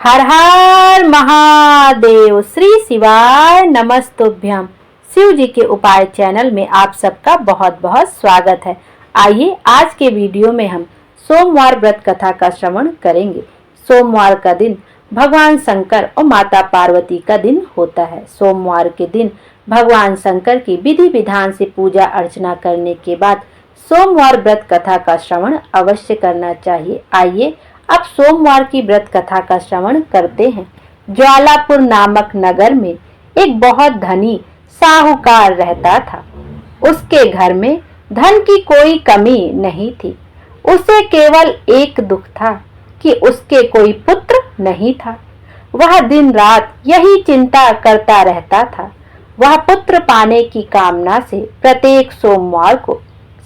हर हर महादेव। श्री शिवाय नमस्तुभ्यम। शिव जी के उपाय चैनल में आप सबका बहुत बहुत स्वागत है। आइए आज के वीडियो में हम सोमवार व्रत कथा का श्रवण करेंगे। सोमवार का दिन भगवान शंकर और माता पार्वती का दिन होता है। सोमवार के दिन भगवान शंकर की विधि विधान से पूजा अर्चना करने के बाद सोमवार व्रत कथा का श्रवण अवश्य करना चाहिए। आइए अब सोमवार की व्रत कथा का श्रवण करते हैं। ज्वालापुर नामक नगर में एक बहुत धनी साहूकार रहता था। उसके घर में धन की कोई कमी नहीं थी। उसे केवल एक दुख था कि उसके कोई पुत्र नहीं था। वह दिन रात यही चिंता करता रहता था। वह पुत्र पाने की कामना से प्रत्येक सोमवार को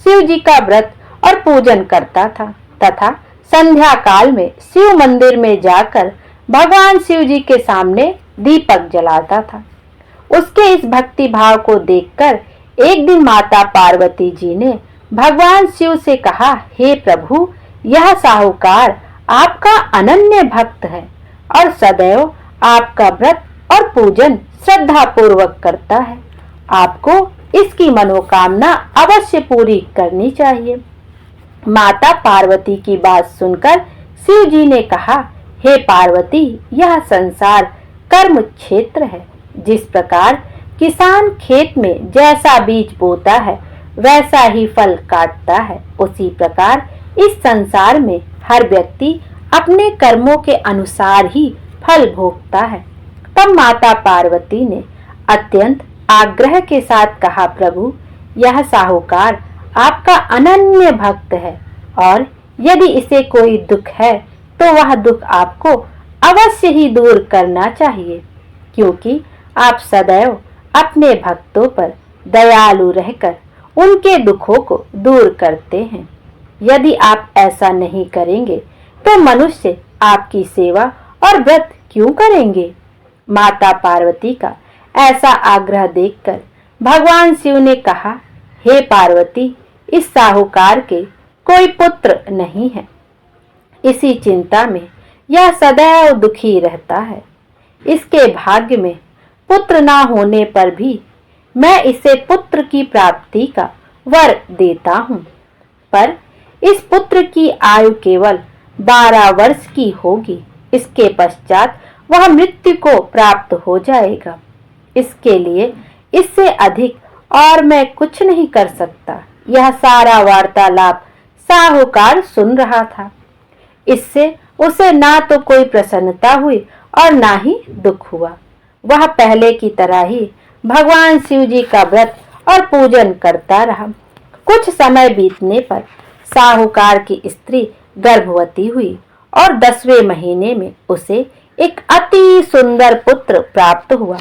शिव जी का व्रत और पूजन करता था तथा संध्या काल में शिव मंदिर में जाकर भगवान शिव जी के सामने दीपक जलाता था। उसके इस भक्ति भाव को देखकर एक दिन माता पार्वती जी ने भगवान शिव से कहा, हे प्रभु, यह साहूकार आपका अनन्य भक्त है और सदैव आपका व्रत और पूजन श्रद्धा पूर्वक करता है। आपको इसकी मनोकामना अवश्य पूरी करनी चाहिए। माता पार्वती की बात सुनकर शिव जी ने कहा, हे पार्वती, यह संसार कर्म क्षेत्र है। जिस प्रकार किसान खेत में जैसा बीज बोता है वैसा ही फल काटता है, उसी प्रकार इस संसार में हर व्यक्ति अपने कर्मों के अनुसार ही फल भोगता है। तब माता पार्वती ने अत्यंत आग्रह के साथ कहा, प्रभु, यह साहूकार आपका अनन्य भक्त है और यदि इसे कोई दुख है तो वह दुख आपको अवश्य ही दूर करना चाहिए, क्योंकि आप सदैव अपने भक्तों पर दयालु रहकर उनके दुखों को दूर करते हैं। यदि आप ऐसा नहीं करेंगे तो मनुष्य आपकी सेवा और व्रत क्यों करेंगे? माता पार्वती का ऐसा आग्रह देखकर भगवान शिव ने कहा, हे पार्वती, इस साहूकार के कोई पुत्र नहीं है। इसी चिंता में यह सदैव दुखी रहता है। इसके भाग्य में पुत्र ना होने पर भी मैं इसे पुत्र की प्राप्ति का वर देता हूँ, पर इस पुत्र की आयु केवल 12 वर्ष की होगी। इसके पश्चात वह मृत्यु को प्राप्त हो जाएगा। इसके लिए इससे अधिक और मैं कुछ नहीं कर सकता। यह सारा वार्तालाप साहूकार सुन रहा था। इससे उसे ना तो कोई प्रसन्नता हुई और ना ही दुख हुआ। वह पहले की तरह ही भगवान शिव जी का व्रत और पूजन करता रहा। कुछ समय बीतने पर साहूकार की स्त्री गर्भवती हुई और 10वें महीने में उसे एक अति सुंदर पुत्र प्राप्त हुआ।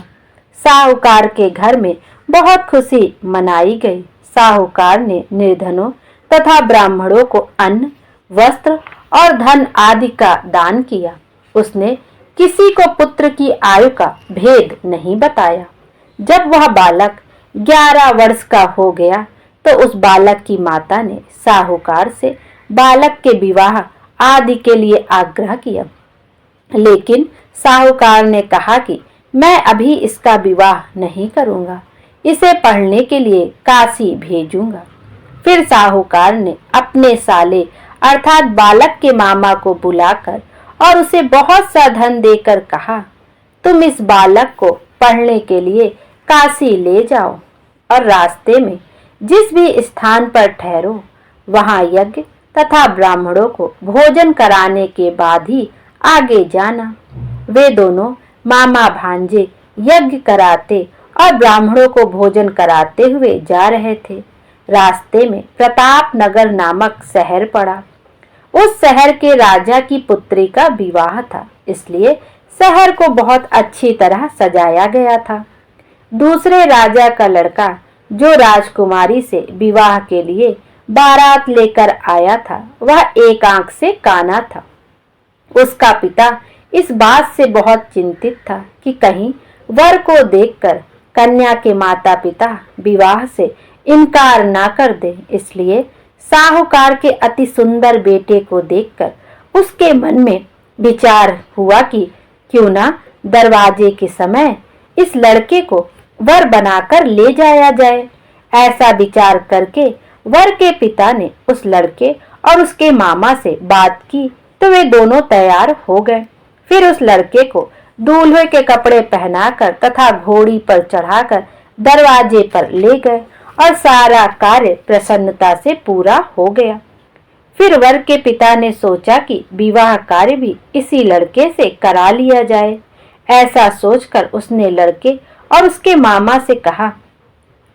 साहूकार के घर में बहुत खुशी मनाई गई। साहूकार ने निर्धनों तथा ब्राह्मणों को अन्न, वस्त्र और धन आदि का दान किया। उसने किसी को पुत्र की आयु का भेद नहीं बताया। जब वह बालक 11 वर्ष का हो गया तो उस बालक की माता ने साहूकार से बालक के विवाह आदि के लिए आग्रह किया, लेकिन साहूकार ने कहा कि मैं अभी इसका विवाह नहीं करूंगा, इसे पढ़ने के लिए काशी भेजूंगा। फिर साहूकार ने अपने साले अर्थात बालक के मामा को बुलाकर और उसे बहुत सा धन देकर कहा, तुम इस बालक को पढ़ने के लिए काशी ले जाओ और रास्ते में जिस भी स्थान पर ठहरो वहां यज्ञ तथा ब्राह्मणों को भोजन कराने के बाद ही आगे जाना। वे दोनों मामा भांजे यज्ञ कराते और ब्राह्मणों को भोजन कराते हुए जा रहे थे। रास्ते में प्रताप नगर नामक शहर पड़ा। उस शहर के राजा की पुत्री का विवाह था, इसलिए शहर को बहुत अच्छी तरह सजाया गया था। दूसरे राजा का लड़का जो राजकुमारी से विवाह के लिए बारात लेकर आया था, वह एक आंख से काना था। उसका पिता इस बात से बहुत चिंतित था कि कहीं वर को देखकर कन्या के माता पिता विवाह से इनकार ना कर दे। इसलिए साहूकार के अति सुंदर बेटे को देखकर उसके मन में विचार हुआ कि क्यों ना दरवाजे के समय इस लड़के को वर बनाकर ले जाया जाए। ऐसा विचार करके वर के पिता ने उस लड़के और उसके मामा से बात की तो वे दोनों तैयार हो गए। फिर उस लड़के को दूल्हे के कपड़े पहनाकर तथा घोड़ी पर चढ़ाकर दरवाजे पर ले गए और सारा कार्य प्रसन्नता से पूरा हो गया। फिर वर के पिता ने सोचा कि विवाह कार्य भी इसी लड़के से करा लिया जाए। ऐसा सोचकर उसने लड़के और उसके मामा से कहा,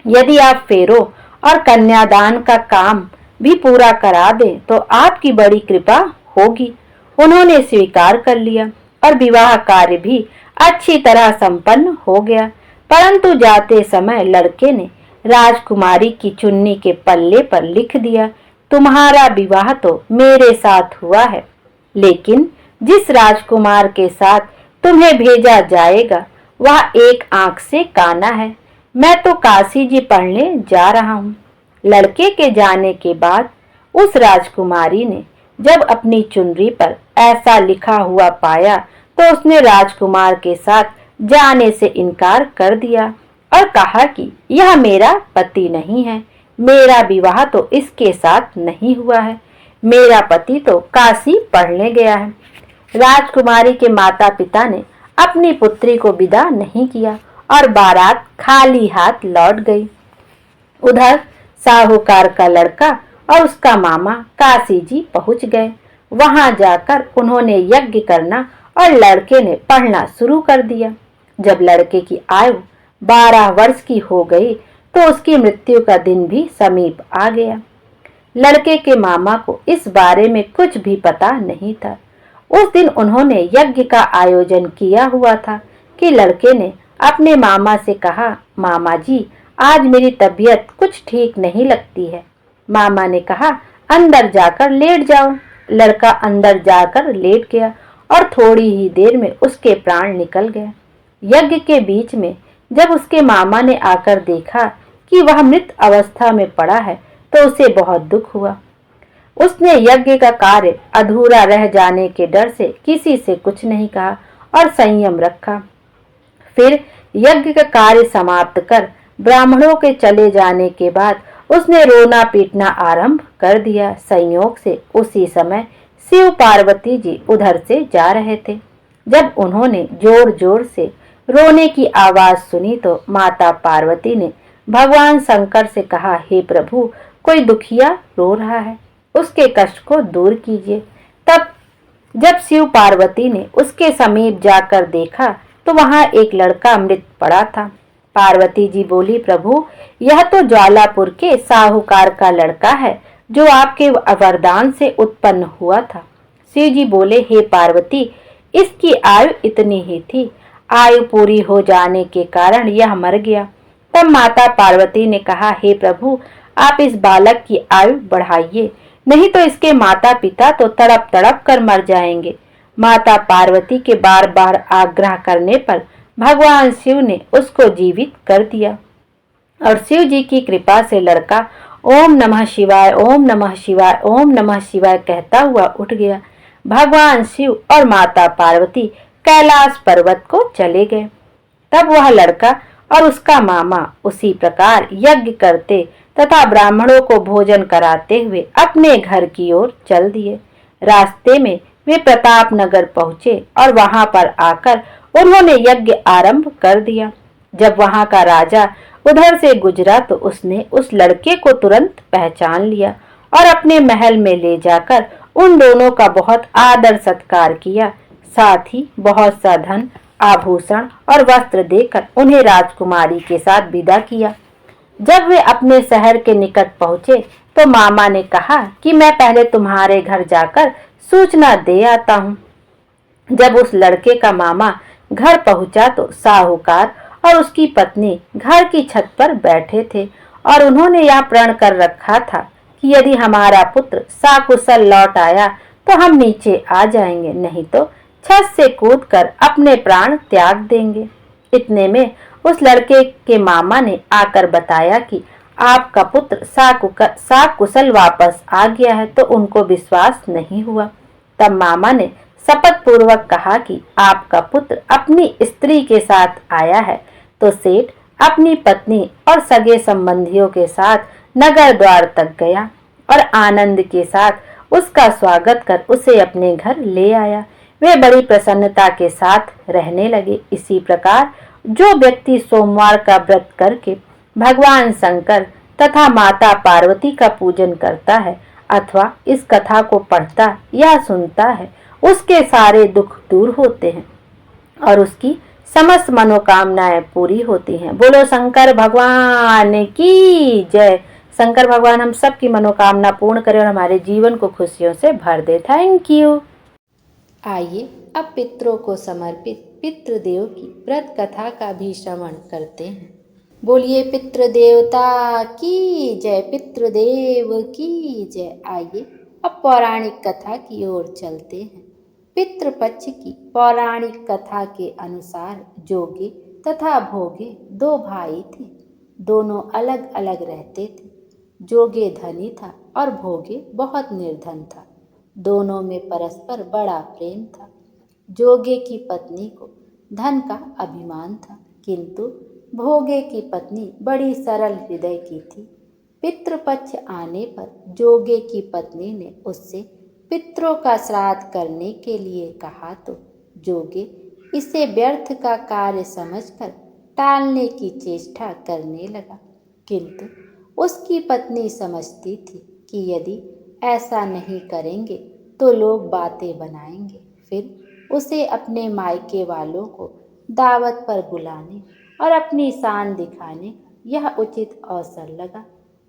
यदि आप फेरों और कन्यादान का काम भी पूरा करा दें तो आपकी बड़ी कृपा होगी। उन्होंने स्वीकार कर लिया और विवाह कार्य भी अच्छी तरह संपन्न हो गया। परंतु जाते समय लड़के ने राजकुमारी की चुन्नी के पल्ले पर लिख दिया, तुम्हारा विवाह तो मेरे साथ हुआ है, लेकिन जिस राजकुमार के साथ तुम्हें भेजा जाएगा वह एक आंख से काना है। मैं तो काशी जी पढ़ने जा रहा हूँ। लड़के के जाने के बाद उस राजकुमारी ने जब अपनी चुनरी पर ऐसा लिखा हुआ पाया तो उसने राजकुमार के साथ जाने से इनकार कर दिया और कहा कि यह मेरा पति नहीं है, मेरा विवाह तो इसके साथ नहीं हुआ है, मेरा पति तो काशी पढ़ने गया है। राजकुमारी के माता पिता ने अपनी पुत्री को विदा नहीं किया और बारात खाली हाथ लौट गई। उधर साहूकार का लड़का और उसका मामा काशी जी पहुंच गए। वहां जाकर उन्होंने यज्ञ करना और लड़के ने पढ़ना शुरू कर दिया। जब लड़के की आयु 12 वर्ष की हो गई तो उसकी मृत्यु का दिन भी समीप आ गया। लड़के के मामा को इस बारे में कुछ भी पता नहीं था। उस दिन उन्होंने यज्ञ का आयोजन किया हुआ था कि लड़के ने अपने मामा से कहा, मामा जी आज मेरी तबीयत कुछ ठीक नहीं लगती है। मामा ने कहा, अंदर जाकर लेट जाओ। लड़का अंदर जाकर लेट गया और थोड़ी ही देर में उसके प्राण निकल गए। यज्ञ के बीच में जब उसके मामा ने आकर देखा कि वह मृत अवस्था में पड़ा है तो उसे बहुत दुख हुआ। उसने यज्ञ का कार्य अधूरा रह जाने के डर से किसी से कुछ नहीं कहा और संयम रखा। फिर यज्ञ का कार्य समाप्त कर ब्राह्मणों के चले जाने के बाद उसने रोना पीटना आरंभ कर दिया। संयोग से उसी समय शिव पार्वती जी उधर से जा रहे थे। जब उन्होंने जोर जोर से रोने की आवाज सुनी तो माता पार्वती ने भगवान शंकर से कहा, हे प्रभु, कोई दुखिया रो रहा है, उसके कष्ट को दूर कीजिए। तब जब शिव पार्वती ने उसके समीप जाकर देखा तो वहां एक लड़का मृत पड़ा था। पार्वती जी बोली, प्रभु यह तो ज्वालापुर के साहूकार का लड़का है जो आपके वरदान से उत्पन्न हुआ था। शिव जी बोले, हे पार्वती, इसकी आयु इतनी ही थी, आयु पूरी हो जाने के कारण यह मर गया। तब माता पार्वती ने कहा, हे प्रभु, आप इस बालक की आयु बढ़ाइए, नहीं तो इसके माता पिता तो तड़प तड़प कर मर जाएंगे। माता पार्वती के बार बार आग्रह करने पर भगवान शिव ने उसको जीवित कर दिया और शिव जी की कृपा से लड़का ओम नमः शिवाय, ओम नमः शिवाय, ओम नमः शिवाय कहता हुआ उठ गया। भगवान शिव और माता पार्वती कैलाश पर्वत को चले गए। तब वह लड़का और उसका मामा उसी प्रकार यज्ञ करते तथा ब्राह्मणों को भोजन कराते हुए अपने घर की ओर चल दिए। रास्ते में वे प्रताप नगर पहुंचे और वहां पर आकर उन्होंने यज्ञ आरंभ कर दिया। जब वहां का राजा उधर से गुजरा तो उसने उस लड़के को तुरंत पहचान लिया और अपने महल में ले जाकर उन दोनों का बहुत आदर सत्कार किया। साथ ही बहुत सा धन, आभूषण और वस्त्र देकर उन्हें राजकुमारी के साथ विदा किया। जब वे अपने शहर के निकट पहुंचे तो मामा ने कहा कि मैं पहले तुम्हारे घर जाकर सूचना दे आता हूँ। जब उस लड़के का मामा घर पहुंचा तो साहूकार और उसकी पत्नी घर की छत पर बैठे थे और उन्होंने यह प्रण कर रखा था कि यदि हमारा पुत्र सकुशल लौट आया तो हम नीचे आ जाएंगे, नहीं तो छत से कूदकर अपने प्राण त्याग देंगे। इतने में उस लड़के के मामा ने आकर बताया कि आपका पुत्र सकुशल वापस आ गया है, तो उनको विश्वास नहीं हुआ। तब मामा ने शपथ पूर्वक कहा कि आपका पुत्र अपनी स्त्री के साथ आया है। तो सेठ अपनी पत्नी और सगे संबंधियों के साथ नगर द्वार तक गया और आनंद के साथ उसका स्वागत कर उसे अपने घर ले आया। वे बड़ी प्रसन्नता के साथ रहने लगे। इसी प्रकार जो व्यक्ति सोमवार का व्रत करके भगवान शंकर तथा माता पार्वती का पूजन करता है अथवा इस कथा को पढ़ता या सुनता है, उसके सारे दुख दूर होते हैं और उसकी समस्त मनोकामनाएं पूरी होती हैं। बोलो शंकर भगवान की जय। शंकर भगवान हम सब की मनोकामना पूर्ण करें और हमारे जीवन को खुशियों से भर दे। Thank you. आइए अब पितरों को समर्पित पितृदेव की व्रत कथा का भी श्रवण करते हैं। बोलिए पितृ देवता की जय, पितृदेव की जय। आइए अब पौराणिक कथा की ओर चलते हैं। पितृपक्ष की पौराणिक कथा के अनुसार जोगे तथा भोगे दो भाई थे। दोनों अलग अलग रहते थे। जोगे धनी था और भोगे बहुत निर्धन था। दोनों में परस्पर बड़ा प्रेम था। जोगे की पत्नी को धन का अभिमान था, किंतु भोगे की पत्नी बड़ी सरल हृदय की थी। पितृपक्ष आने पर जोगे की पत्नी ने उससे पितरों का श्राद्ध करने के लिए कहा तो जोगे इसे व्यर्थ का कार्य समझकर टालने की चेष्टा करने लगा, किंतु उसकी पत्नी समझती थी कि यदि ऐसा नहीं करेंगे तो लोग बातें बनाएंगे। फिर उसे अपने मायके वालों को दावत पर बुलाने और अपनी शान दिखाने यह उचित अवसर लगा।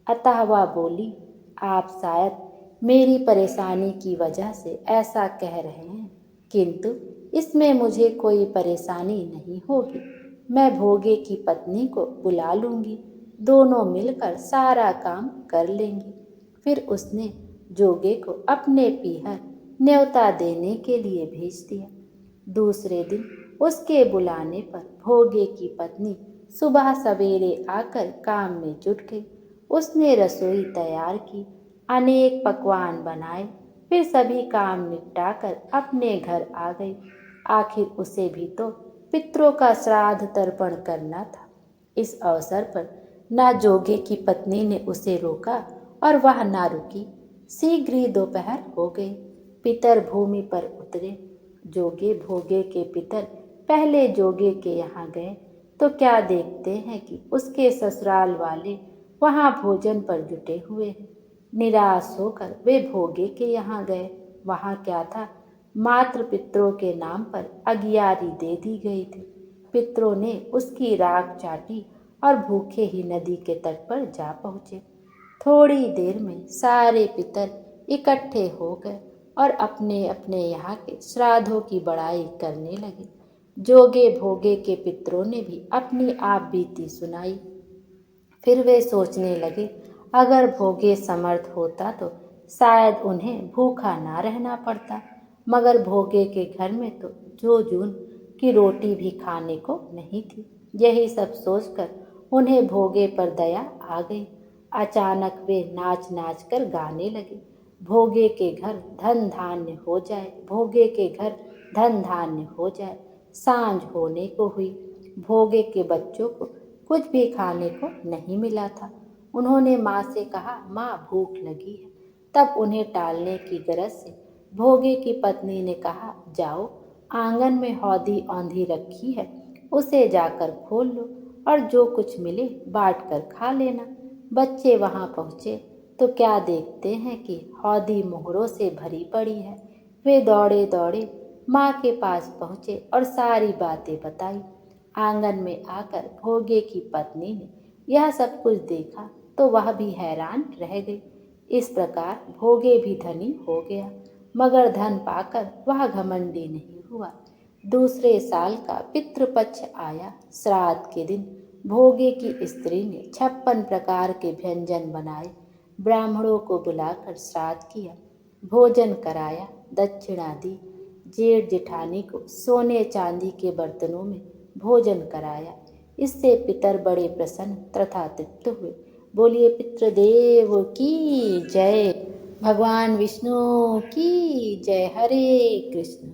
अतः वह बोली, आप शायद मेरी परेशानी की वजह से ऐसा कह रहे हैं, किंतु इसमें मुझे कोई परेशानी नहीं होगी। मैं भोगे की पत्नी को बुला लूँगी, दोनों मिलकर सारा काम कर लेंगी। फिर उसने जोगे को अपने पीहर न्योता देने के लिए भेज दिया। दूसरे दिन उसके बुलाने पर भोगे की पत्नी सुबह सवेरे आकर काम में जुट गई। उसने रसोई तैयार की, अनेक पकवान बनाए, फिर सभी काम निपटाकर अपने घर आ गई। आखिर उसे भी तो पितरों का श्राद्ध तर्पण करना था। इस अवसर पर ना जोगे की पत्नी ने उसे रोका और वह ना रुकी। शीघ्र ही दोपहर हो गई। पितर भूमि पर उतरे। जोगे भोगे के पितर पहले जोगे के यहाँ गए तो क्या देखते हैं कि उसके ससुराल वाले वहाँ भोजन पर जुटे हुए हैं। निराश होकर वे भोगे के यहाँ गए। वहाँ क्या था, मात्र पितरों के नाम पर अगियारी दे दी गई थी। पितरों ने उसकी राख चाटी और भूखे ही नदी के तट पर जा पहुँचे। थोड़ी देर में सारे पितर इकट्ठे हो गए और अपने अपने यहाँ के श्राद्धों की बड़ाई करने लगे। जोगे भोगे के पितरों ने भी अपनी आप बीती सुनाई। फिर वे सोचने लगे, अगर भोगे समर्थ होता तो शायद उन्हें भूखा ना रहना पड़ता, मगर भोगे के घर में तो जो जून की रोटी भी खाने को नहीं थी। यही सब सोचकर उन्हें भोगे पर दया आ गई। अचानक वे नाच नाच कर गाने लगे, भोगे के घर धन धान्य हो जाए, भोगे के घर धन धान्य हो जाए। सांझ होने को हुई। भोगे के बच्चों को कुछ भी खाने को नहीं मिला था। उन्होंने माँ से कहा, माँ भूख लगी है। तब उन्हें टालने की गरज से भोगे की पत्नी ने कहा, जाओ आंगन में हौदी औंधी रखी है, उसे जाकर खोल लो और जो कुछ मिले बांट कर खा लेना। बच्चे वहाँ पहुँचे तो क्या देखते हैं कि हौदी मोहरों से भरी पड़ी है। वे दौड़े दौड़े माँ के पास पहुँचे और सारी बातें बताई। आंगन में आकर भोगे की पत्नी ने यह सब कुछ देखा तो वह भी हैरान रह गई। इस प्रकार भोगे भी धनी हो गया, मगर धन पाकर वह घमंडी नहीं हुआ। दूसरे साल का पितृपक्ष आया। श्राद्ध के दिन भोगे की स्त्री ने 56 प्रकार के व्यंजन बनाए, ब्राह्मणों को बुलाकर श्राद्ध किया, भोजन कराया, दक्षिणा दी। जेठ जेठानी को सोने चांदी के बर्तनों में भोजन कराया। इससे पितर बड़े प्रसन्न तथा तृप्त हुए। बोलिए पितृदेव की जय, भगवान विष्णु की जय। हरे कृष्ण।